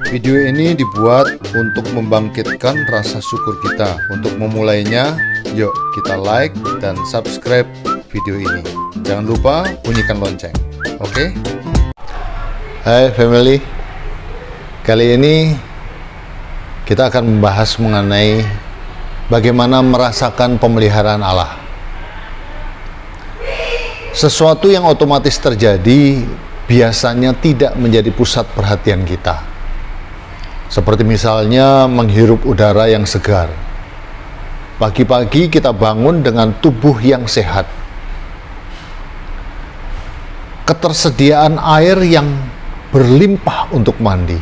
Video ini dibuat untuk membangkitkan rasa syukur kita. Untuk memulainya, yuk kita like dan subscribe video ini. Jangan lupa bunyikan lonceng. Oke? Hai family. Kali ini kita akan membahas mengenai bagaimana merasakan pemeliharaan Allah. Sesuatu yang otomatis terjadi biasanya tidak menjadi pusat perhatian kita. Seperti misalnya menghirup udara yang segar. Pagi-pagi kita bangun dengan tubuh yang sehat. Ketersediaan air yang berlimpah untuk mandi.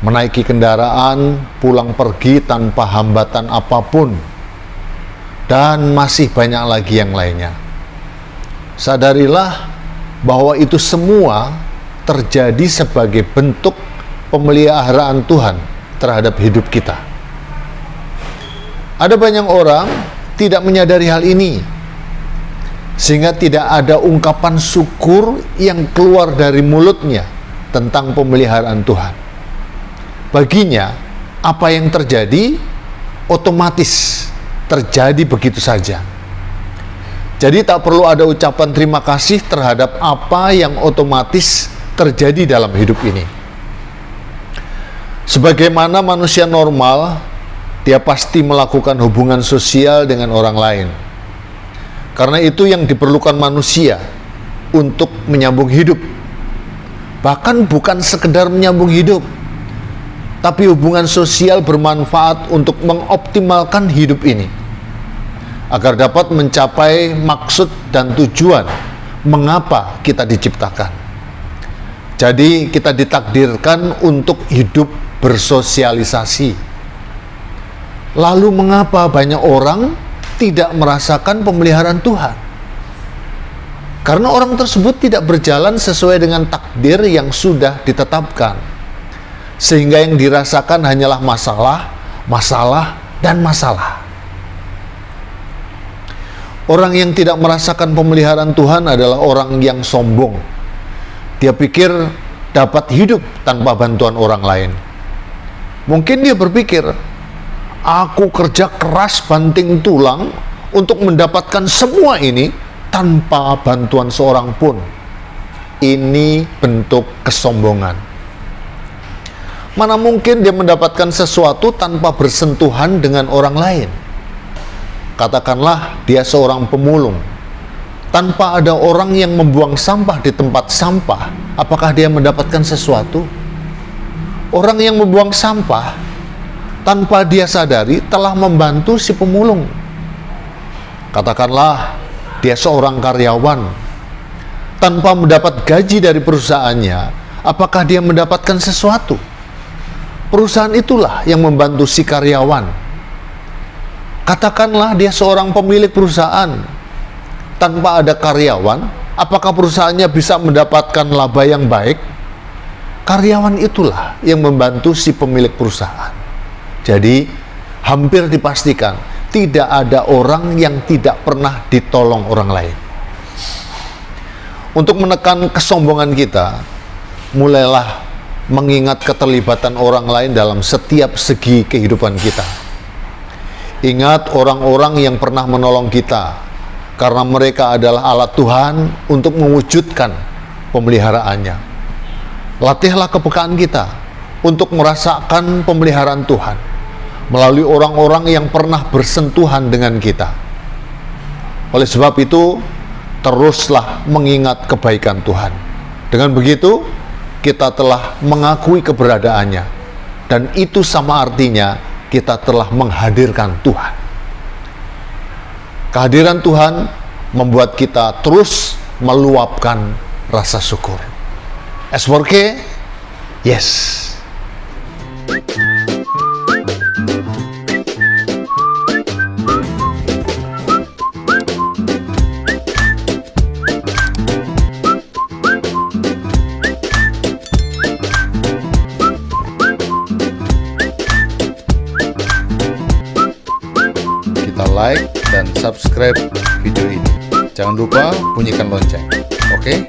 Menaiki kendaraan, pulang pergi tanpa hambatan apapun. Dan masih banyak lagi yang lainnya. Sadarilah bahwa itu semua terjadi sebagai bentuk pemeliharaan Tuhan terhadap hidup kita. Ada banyak orang tidak menyadari hal ini, sehingga tidak ada ungkapan syukur yang keluar dari mulutnya tentang pemeliharaan Tuhan. Baginya, apa yang terjadi otomatis terjadi begitu saja. Jadi tak perlu ada ucapan terima kasih terhadap apa yang otomatis terjadi dalam hidup ini. Sebagaimana manusia normal, dia pasti melakukan hubungan sosial dengan orang lain. Karena itu yang diperlukan manusia untuk menyambung hidup. Bahkan bukan sekedar menyambung hidup, tapi hubungan sosial bermanfaat untuk mengoptimalkan hidup ini, agar dapat mencapai maksud dan tujuan mengapa kita diciptakan. Jadi kita ditakdirkan untuk hidup bersosialisasi. Lalu mengapa banyak orang tidak merasakan pemeliharaan Tuhan? Karena orang tersebut tidak berjalan sesuai dengan takdir yang sudah ditetapkan. Sehingga yang dirasakan hanyalah masalah, dan masalah. Orang yang tidak merasakan pemeliharaan Tuhan adalah orang yang sombong. Dia pikir dapat hidup tanpa bantuan orang lain. Mungkin dia berpikir, aku kerja keras banting tulang untuk mendapatkan semua ini tanpa bantuan seorang pun. Ini bentuk kesombongan. Mana mungkin dia mendapatkan sesuatu tanpa bersentuhan dengan orang lain. Katakanlah dia seorang pemulung. Tanpa ada orang yang membuang sampah di tempat sampah, apakah dia mendapatkan sesuatu? Orang yang membuang sampah, tanpa dia sadari, telah membantu si pemulung. Katakanlah dia seorang karyawan. Tanpa mendapat gaji dari perusahaannya, apakah dia mendapatkan sesuatu? Perusahaan itulah yang membantu si karyawan. Katakanlah dia seorang pemilik perusahaan. Tanpa ada karyawan, apakah perusahaannya bisa mendapatkan laba yang baik? Karyawan itulah yang membantu si pemilik perusahaan. Jadi, hampir dipastikan tidak ada orang yang tidak pernah ditolong orang lain. Untuk menekan kesombongan kita, mulailah mengingat keterlibatan orang lain dalam setiap segi kehidupan kita. Ingat orang-orang yang pernah menolong kita, karena mereka adalah alat Tuhan untuk mewujudkan pemeliharaannya. Latihlah kepekaan kita untuk merasakan pemeliharaan Tuhan melalui orang-orang yang pernah bersentuhan dengan kita. Oleh sebab itu, teruslah mengingat kebaikan Tuhan. Dengan begitu, kita telah mengakui keberadaannya, dan itu sama artinya kita telah menghadirkan Tuhan. Kehadiran Tuhan membuat kita terus meluapkan rasa syukur. As for K, yes. Like dan subscribe video ini. Jangan lupa bunyikan lonceng. Oke?